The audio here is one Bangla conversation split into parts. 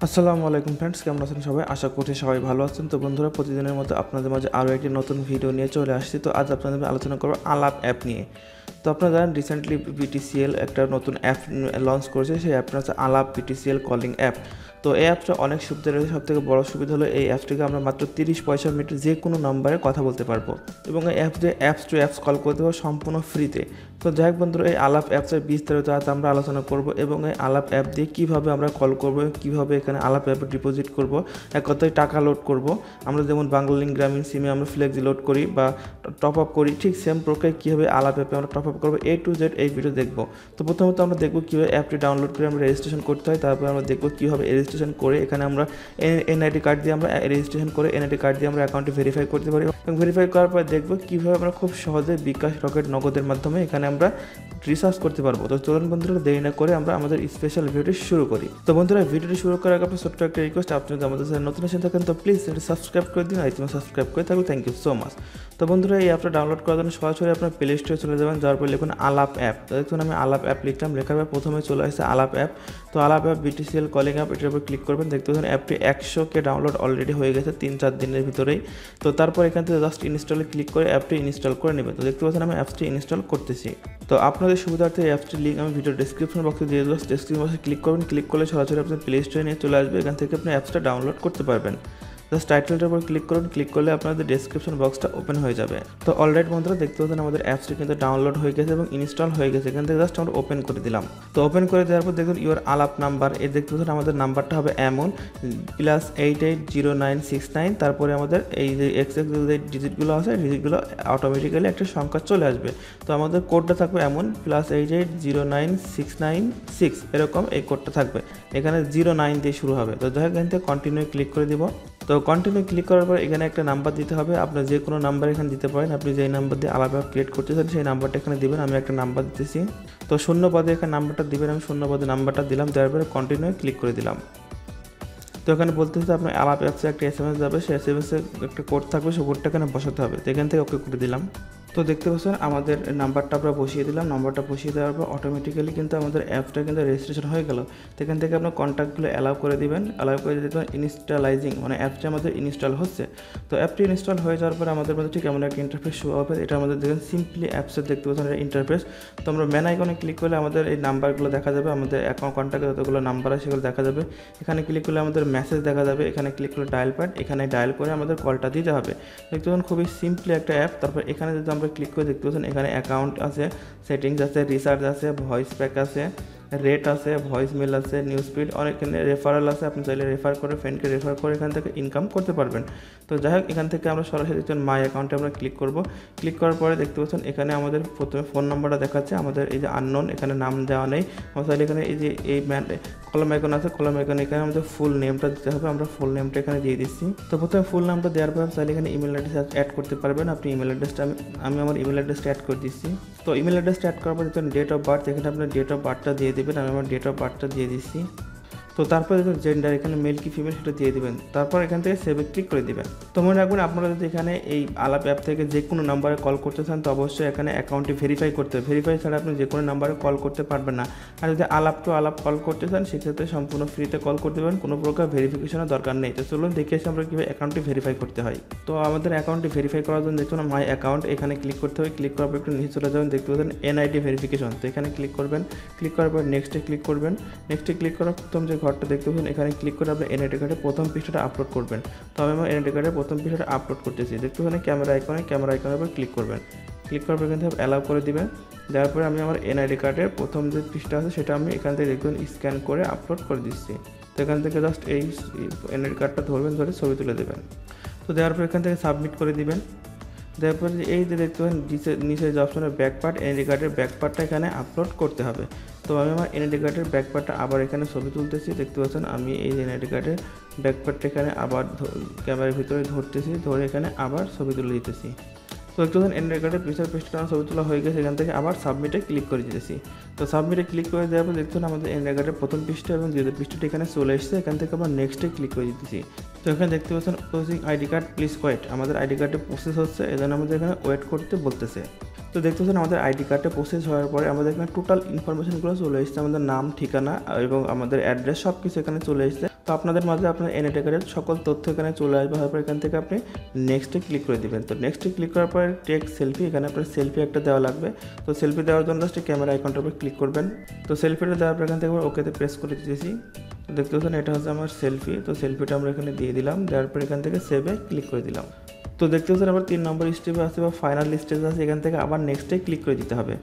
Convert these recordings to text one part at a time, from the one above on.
আসসালামু আলাইকুম ফ্রেন্ডস, কেমন আছেন সবাই? আশা করছি সবাই ভালো আছেন। তো বন্ধুরা, প্রতিদিনের মতো আপনাদের মাঝে আরও একটি নতুন ভিডিও নিয়ে চলে আসছি। তো আজ আপনাদের আলোচনা করবো আলাপ অ্যাপ নিয়ে। তো আপনারা জানেন রিসেন্টলি বিটিসিএল একটা নতুন অ্যাপ লঞ্চ করেছে। সেই অ্যাপটা হচ্ছে আলাপ বিটিসিএল কলিং অ্যাপ। তো এই অ্যাপটা অনেক সুবিধা রয়েছে। সবথেকে বড় সুবিধা হলো এই অ্যাপটিকে আমরা মাত্র 30 পয়সা মিনিটে যে কোনো নম্বরে কথা বলতে পারবো, এবং এই অ্যাপ দিয়ে অ্যাপস টু অ্যাপস কল করতে পারবো সম্পূর্ণ ফ্রিতে। তো যাই হোক বন্ধুরা, এই আলাপ অ্যাপসের বিস্তারিত আজ আমরা আলোচনা করব, এবং এই আলাপ অ্যাপ দিয়ে কীভাবে আমরা কল করব, কীভাবে এখানে আলাপ অ্যাপে ডিপোজিট করব, এক কথায় টাকা লোড করব। আমরা যেমন বাংলালিংক গ্রামীণ সিমে আমরা ফ্লেক্সি লোড করি বা টপ আপ করি, ঠিক সেম প্রক্রিয়ায় কীভাবে আলাপ অ্যাপে আমরা টপ আপ করবো, A to Z এই ভিডিও দেখবো। তো প্রথমত আমরা দেখবো কীভাবে অ্যাপটি ডাউনলোড করে আমরা রেজিস্ট্রেশন করতে হয়। তারপরে আমরা দেখবো কীভাবে রেজিস্ট্রেশন করে এখানে আমরা এনআইডি কার্ড দিয়ে আমরা রেজিস্ট্রেশন করে এনআইডি কার্ড দিয়ে আমরা অ্যাকাউন্টে ভেরিফাই করতে পারি, এবং ভেরিফাই করার পর দেখবো কীভাবে আমরা খুব সহজে বিকাশ, রকেট, নগদের মাধ্যমে এখানে আমরা রিসার্চ করতে পারবো। তো চলুন বন্ধুরা, দেরি না করে আমরা আমাদের স্পেশাল ভিডিওটি শুরু করি। তো বন্ধুরা, ভিডিওটি শুরু করার আগে আপনার ছোট্ট একটা রিকোয়েস্ট, আপনি যদি আমাদের চ্যানেল নতুন এসে থাকেন তো প্লিজ সাবস্ক্রাইব করে দিন। আর তুমি সাবস্ক্রাইব করে থাকলে থ্যাংক ইউ সো মাচ। তো বন্ধুরা, এই অ্যাপটা ডাউনলোড করার জন্য সরাসরি আপনার প্লে স্টোরে চলে যাবেন। যাওয়ার পর লিখুন আলাপ অ্যাপ। তো দেখুন আমি আলাপ অ্যাপ লিখলাম, লেখার পর প্রথমে চলে আসছে আলাপ অ্যাপ। তো আলাপ অ্যাপ বিটিসিএল কলিং অ্যাপ, এটার উপর ক্লিক করবেন। দেখতে পাচ্ছেন অ্যাপটি 100K ডাউনলোড অলরেডি হয়ে গেছে 3-4 দিনের ভিতরেই। তো তারপর এখান থেকে জাস্ট ইনস্টলে ক্লিক করে অ্যাপটি ইনস্টল করে নেবেন। তো দেখতে পাচ্ছেন আমি অ্যাপসটি ইনস্টল করতেছি। তো আপনাদের সুবিধার্থে এই অ্যাপসটির লিঙ্ক আমি ভিডিও ডেসক্রিপশন বক্সে দিয়ে দেবো। ডেসক্রিপশন বক্সে ক্লিক করবেন, ক্লিক করলে সরাসরি আপনার প্লে স্টোরে নিয়ে চলে আসবে। এখান থেকে আপনি অ্যাপসটা ডাউনলোড করতে পারবেন। জাস্ট টাইটেলটার উপর ক্লিক করুন, ক্লিক করলে আপনাদের ডেসক্রিপশন বক্সটা ওপেন হয়ে যাবে। তো অলরাইট বন্ধুরা, দেখতে পাচ্ছেন আমাদের অ্যাপসটি কিন্তু ডাউনলোড হয়ে গেছে এবং ইনস্টল হয়ে গেছে। এখান থেকে জাস্ট আমরা ওপেন করে দিলাম। তো ওপেন করে দেওয়ার পর দেখুন ইউর আলাপ নাম্বার, এই দেখতে পাচ্ছেন আমাদের নাম্বারটা হবে এমন +880969। তারপরে আমাদের এই যে এক্স যে ডিজিটগুলো আছে, ডিজিটগুলো অটোমেটিক্যালি একটা সংখ্যা চলে আসবে। তো আমাদের কোডটা থাকবে এমন +880966, এরকম এই কোডটা থাকবে। এখানে 09 দিয়ে শুরু হবে। তো যাই হোক, এখান থেকে কন্টিনিউ ক্লিক করে দিব। তো কন্টিনিউ ক্লিক করার পর এখানে একটা নাম্বার দিতে হবে। আপনার যে কোনো নাম্বার এখানে দিতে পারেন। আপনি যেই নাম্বার দিয়ে আলাদা ক্রিয়েট করতে চান সেই নাম্বারটা এখানে দিবেন। আমি একটা নাম্বার দিতেছি। তো শূন্য পদে এখানে নাম্বারটা দিবেন। আমি শূন্য পদে নাম্বারটা দিলাম, দেওয়ার পরে কন্টিনিউ ক্লিক করে দিলাম। তো এখানে বলতেছে আপনার আলাপ অ্যাপসে একটা SMS যাবে, সেই SMS-এ একটা কোড থাকবে, সেই কোডটা এখানে বসাতে হবে। তো এখান থেকে ওকে করে দিলাম। তো দেখতে পাচ্ছেন আমাদের নাম্বারটা আমরা বসিয়ে দিলাম। নাম্বারটা বসিয়ে দেওয়ার পর অটোমেটিক্যালি কিন্তু আমাদের অ্যাপসটা কিন্তু রেজিস্ট্রেশন হয়ে গেল। তো এখান থেকে আপনার কন্ট্যাক্টগুলো অ্যালাউ করে দিবেন। অ্যালাউ করে দিতে ইনস্টলাইজিং, মানে অ্যাপটা আমাদের ইনস্টল হচ্ছে। তো অ্যাপটি ইনস্টল হয়ে যাওয়ার পর আমাদের মধ্যে ঠিক এমন একটা ইন্টারফেস শো হবে। এটা আমাদের দেখেন সিম্পলি অ্যাপসের দেখতে পাচ্ছেন এটা ইন্টারফেস। তো আমরা ম্যান আইকনে ক্লিক করলে আমাদের এই নাম্বারগুলো দেখা যাবে, আমাদের অ্যাকাউন্ট কন্ট্যাক্টে যতগুলো নাম্বার আছে সেগুলো দেখা যাবে। এখানে ক্লিক করলে আমাদের মেসেজ দেখা যাবে। এখানে ক্লিক করলে ডায়াল প্যাড, এখানে ডায়াল করে আমাদের কলটা দিতে হবে। দেখতে পাচ্ছেন খুবই সিম্পলি একটা অ্যাপ। তারপর এখানে যদি আমরা ক্লিক করে দেখতে পাচ্ছেন এখানে অ্যাকাউন্ট আছে, সেটিংস আছে, রিসার্চ আছে, ভয়েস প্যাক আছে, রেট আছে, ভয়েস মেল আছে, নিউজ স্পিড, অনেক এখানে রেফারেল আছে। আপনি চাইলে রেফার করে, ফ্রেন্ডকে রেফার করে এখান থেকে ইনকাম করতে পারবেন। তো যাই হোক, এখান থেকে আমরা সরাসরি মাই অ্যাকাউন্টে আমরা ক্লিক করব। ক্লিক করার পরে দেখতে পাচ্ছেন এখানে আমাদের প্রথমে ফোন নাম্বারটা দেখাচ্ছে। আমাদের এই যে আননোন, এখানে নাম দেওয়া নেই। আমরা চাইলে এখানে এই যে এই কলম আইকন আছে, কলম আইকন এখানে আমাদের ফুল নেমটা দিতে হবে। আমরা ফুল নেমটা এখানে দিয়ে দিচ্ছি। তো প্রথমে ফুল নামটা দেওয়ার পর চাইলে এখানে ইমেল অ্যাড্রেস অ্যাড করতে পারবেন। আপনি ইমেল অ্যাড্রেসটা আমি আমার ইমেল অ্যাড্রেসটা অ্যাড করে দিচ্ছি। তো ইমেল অ্যাড্রেসটা অ্যাড করার পর দেখুন ডেট অফ বার্থ, এখানে আপনার ডেট অফ বার্থটা দিয়ে দেবেন। আমি আমার ডেট অফ বার্থটা দিয়ে দিচ্ছি। তো তারপর দেখুন জেন্ডার, এখানে মেল কি ফিমেল সেটা দিয়ে দেবেন। তারপর এখান থেকে সেভে ক্লিক করে দেবেন। তো মনে রাখবেন, আপনারা যদি এখানে এই আলাপ অ্যাপ থেকে যে কোনো নাম্বারে কল করতে চান তো অবশ্যই এখানে অ্যাকাউন্টটি ভেরিফাই করতে হবে। ভেরিফাই ছাড়া আপনি যে কোনো নাম্বারে কল করতে পারবেন না। আর যদি আলাপ টু আলাপ কল করতে চান সেক্ষেত্রে সম্পূর্ণ ফ্রিতে কল করতে পারেন, কোনো প্রকার ভেরিফিকেশনের দরকার নেই। তো চলুন দেখে এসে আমরা কীভাবে অ্যাকাউন্টটি ভেরিফাই করতে হয়। তো আমাদের অ্যাকাউন্টটি ভেরিফাই করার জন্য দেখুন মাই অ্যাকাউন্ট, এখানে ক্লিক করতে হবে। ক্লিক করার পর একটু নিচে চলে যাবেন, দেখতে পাবেন এনআইডি ভেরিফিকেশন। তো এখানে ক্লিক করবেন। ক্লিক করার পর নেক্সটে ক্লিক করবেন। নেক্সটে ক্লিক করার প্রথম যে ঘরটা দেখতে পাবেন এখানে ক্লিক করে আপনি এনআইডি কার্ডের প্রথম পৃষ্ঠাটা আপলোড করবেন। তো আমি আমার এনআইডি কার্ডের প্রথম পৃষ্ঠাটা আপলোড করতেছি। দেখতে পাবেন ক্যামেরা আইকনের উপর ক্লিক করবেন। ক্লিক করার পর এখান থেকে অ্যালাউ করে দিবেন। দেওয়ার পরে আমি আমার এনআইডি কার্ডের প্রথম যে পৃষ্ঠা আছে সেটা আমি এখান থেকে দেখবেন স্ক্যান করে আপলোড করে দিচ্ছি। তো এখান থেকে জাস্ট এই এনআইডি কার্ডটা ধরবেন, ধরে ছবি তুলে দেবেন। তো দেওয়ার পর এখান থেকে সাবমিট করে দিবেন। দেওয়ার পরে এই যে দেখতে পাবেন নিচে যে অপশনের ব্যাক পার্ট, এনআইডি কার্ডের ব্যাক পার্টটা এখানে আপলোড করতে হবে। তো আমি আমার এনআইডি কার্ডের ব্যাক পার্টটা আবার এখানে ছবি তুলতেছি। দেখতে পাচ্ছেন আমি এই এনআইডি কার্ডের ব্যাক পার্টটা এখানে আবার ক্যামেরার ভিতরে ধরতেছি, ধরে এখানে আবার ছবি তুলে দিতেছি। তো একটু এনআইডি কার্ডের পিছার পৃষ্ঠাটা ছবি তোলা হয়ে গেছে। এখান থেকে আবার সাবমিটে ক্লিক করে দিতেছি। তো সাবমিটে ক্লিক করে দেওয়ার পর দেখুন আমাদের এনআইডি কার্ডের প্রথম পৃষ্ঠা এবং দ্বিতীয় পৃষ্ঠাটি এখানে চলে এসেছে। এখান থেকে আবার নেক্সটে ক্লিক করে দিতেছি। তো এখানে দেখতে পাচ্ছেন processing ID card please wait, আমাদের আইডি কার্ডে প্রসেস হচ্ছে, এজন্য আমাদের এখানে ওয়েট করতে বলতেছে। তো দেখতে পাচ্ছেন আমাদের আইডি কার্ডটা প্রসেস হওয়ার পরে আমাদের এখানে টোটাল ইনফরমেশনগুলো চলে এসেছে, আমাদের নাম, ঠিকানা এবং আমাদের অ্যাড্রেস সব কিছু এখানে চলে এসেছে। তো আপনাদের মাঝে আপনার এনএটেকারের সকল তথ্য এখানে চলে আসবে। হওয়ার পর এখান থেকে আপনি নেক্সটে ক্লিক করে দিবেন। তো নেক্সটে ক্লিক করার পর টেক সেলফি, এখানে আপনার সেলফি একটা দেওয়া লাগবে। তো সেলফি দেওয়ার জন্য জাস্ট ক্যামেরা আইকনটার উপর ক্লিক করবেন। তো সেলফিটা দেওয়ার পর এখান থেকে ওকেতে প্রেস করে দিতেছি। তো দেখতে পাচ্ছেন এটা হচ্ছে আমার সেলফি। তো সেলফিটা আমরা এখানে দিয়ে দিলাম, দেওয়ার পর এখান থেকে সেভে ক্লিক করে দিলাম। তো দেখতে পাচ্ছেন আবার 3 নম্বর স্টেপে আছে বা ফাইনাল স্টেজে আছে, এখান থেকে আবার নেক্সটে ক্লিক করে দিতে হবে।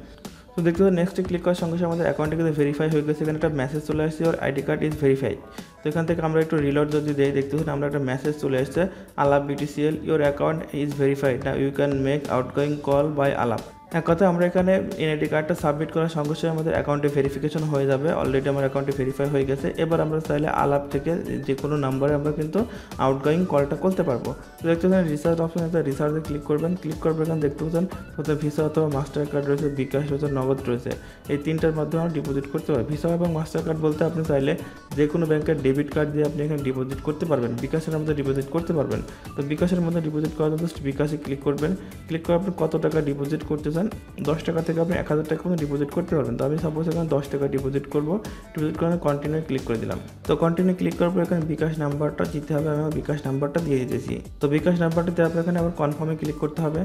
তো দেখতে পাচ্ছেন নেক্সটে ক্লিক করার সঙ্গে সঙ্গে আমাদের অ্যাকাউন্টে কিন্তু ভেরিফাই হয়ে গেছে, এখানে একটা মেসেজ চলে আসছে ওর আইডি কার্ড ইজ ভেরিফাইড। তো এখান থেকে আমরা একটু রিলোড যদি দেই, দেখতে পাচ্ছেন আমরা একটা মেসেজ চলে আসছে, Alaap BTCL your account is verified, now you can make outgoing call by Alaap. এক কথা আমরা এখানে এনআইডি কার্ডটা সাবমিট করার সঙ্গে সঙ্গে আমাদের অ্যাকাউন্টে ভেরিফিকেশন হয়ে যাবে। অলরেডি আমার অ্যাকাউন্টে ভেরিফাই হয়ে গেছে। এবার আমরা চাইলে আলাপ থেকে যে কোনো নাম্বারে আমরা কিন্তু আউটগোয়িং কলটা করতে পারবো। তো দেখতে পাচ্ছেন রিচার্জ অপশন আছে, রিচার্জে ক্লিক করবেন। ক্লিক করার পর এখানে দেখতে পাচ্ছেন প্রথমে ভিসা অথবা মাস্টার কার্ড রয়েছে, বিকাশ রয়েছে, নগদ রয়েছে। এই তিনটার মাধ্যমে আমরা ডিপোজিট করতে পারবো। ভিসা এবং মাস্টার কার্ড বলতে আপনি চাইলে যে কোনো ব্যাংকের ডেবিট কার্ড দিয়ে আপনি এখানে ডিপোজিট করতে পারবেন, বিকাশের মধ্যে ডিপোজিট করতে পারবেন। তো বিকাশের মধ্যে ডিপোজিট করার জন্য বিকাশে ক্লিক করবেন। ক্লিক করার পর কত টাকা ডিপোজিট করতে চান, 10 টাকা থেকে আপনি 1000 টাকা পর্যন্ত ডিপোজিট করতে পারবেন। তো আমি সাপোজ এখানে 10 টাকা ডিপোজিট করবো। ডিপোজিট করে কন্টিনিউ ক্লিক করে দিলাম। তো কন্টিনিউ ক্লিক করার পর এখানে বিকাশ নাম্বারটা দিতে হবে, আমি আমার বিকাশ নাম্বারটা দিয়ে দিতেছি। তো বিকাশ নাম্বারটা দেওয়ার পর এখানে আবার কনফার্মে ক্লিক করতে হবে।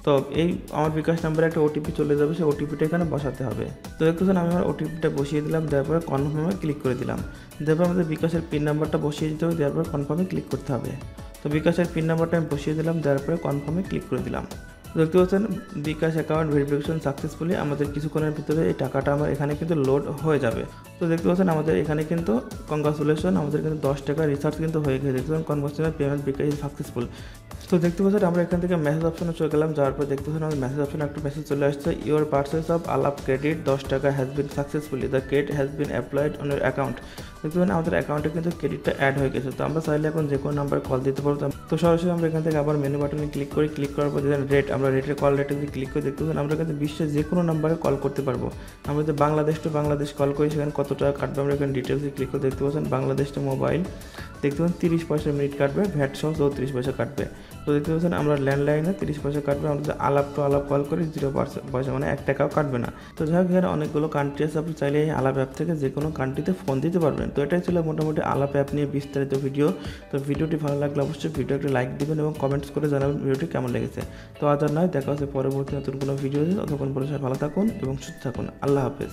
তো এই আমার বিকাশ নাম্বারে একটা ওটিপি চলে যাবে, সেই ওটিপিটা এখানে বসাতে হবে। তো দেখতেছেন আমি আমার ওটিপিটা বসিয়ে দিলাম, দেওয়ার পরে কনফার্মে ক্লিক করে দিলাম। দেওয়ার পর আমাদের বিকাশের পিন নাম্বারটা বসিয়ে দিতে হবে, দেওয়ার পরে কনফার্মে ক্লিক করতে হবে। তো বিকাশের পিন নাম্বারটা আমি বসিয়ে দিলাম, দেওয়ার পরে কনফার্মে ক্লিক করে দিলাম। দেখতে পাচ্ছেন বিকাশ অ্যাকাউন্ট ভেরিফিকেশন সাকসেসফুলি, আমাদের কিছুক্ষণের ভিতরে এই টাকাটা আমার এখানে কিন্তু লোড হয়ে যাবে। তো দেখতে পাচ্ছেন আমাদের এখানে কিন্তু কংগ্রাচুলেশন, আমাদের কিন্তু 10 টাকা রিচার্জ কিন্তু হয়ে গেছে। দেখতে পাচ্ছেন কনভার্সেশনাল পেমেন্ট বিকাশ ইজ সাকসেসফুল। তো দেখতে পাচ্ছেন আমরা এখান থেকে মেসেজ অপশনে চলে গেলাম। যাওয়ার পর দেখতে পাচ্ছেন আমাদের মেসেজ অপশনে একটা মেসেজ চলে আসছে, ইউর পারচেস অফ আলাপ ক্রেডিট 10 টাকা has been successfully, the credit has been applied on your account. দেখতে পাচ্ছেন আমাদের অ্যাকাউন্টে কিন্তু ক্রেডিটটা অ্যাড হয়ে গেছে। তো আমরা চাইলে এখন যে কোনো নাম্বারে কল দিতে পারবো। তো সরাসরি আমরা এখান থেকে আবার মেনু বাটনে ক্লিক করি। ক্লিক করার পর দেখেন রেট, আমরা রেটের কল রেটে যদি ক্লিক করে দেখতে পাচ্ছেন আমরা কিন্তু বিশ্বের যে কোনো নাম্বারে কল করতে পারবো। আমরা যদি বাংলাদেশ টু বাংলাদেশ কল করি সেখানে কত টাকা কাটবে আমরা এখানে ডিটেলসে ক্লিক করে দেখতে পাচ্ছেন বাংলাদেশ টু মোবাইল দেখতে পাচ্ছেন 30 পয়সা মিনিট কাটবে, ভ্যাট সহ 34 পয়সা কাটবে। তো দেখতে পাচ্ছেন আমরা ল্যান্ডলাইনে 30 পয়সা কাটবে, আমরা যদি আলাপ টু আলাপ কল করি 0 পয়সা, মানে 1 টাকাও কাটবে না। তো যাই হোক এখানে অনেকগুলো কান্ট্রি আছে, আপনি চাইলে এই আলাপ অ্যাপ থেকে যে কোনো কান্ট্রিতে ফোন দিতে পারবেন। তো এটাই ছিল মোটামুটি আলাপ অ্যাপ নিয়ে বিস্তারিত ভিডিও। তো ভিডিওটি ভালো লাগলে অবশ্যই ভিডিও একটা লাইক দিবেন এবং কমেন্টস করে জানাবেন ভিডিওটি কেমন লেগেছে। তো আজ আর নয়, দেখা হচ্ছে পরবর্তী নতুন কোনো ভিডিও। ততক্ষণ পর্যন্ত ভালো থাকুন এবং সুস্থ থাকুন। আল্লাহ হাফেজ।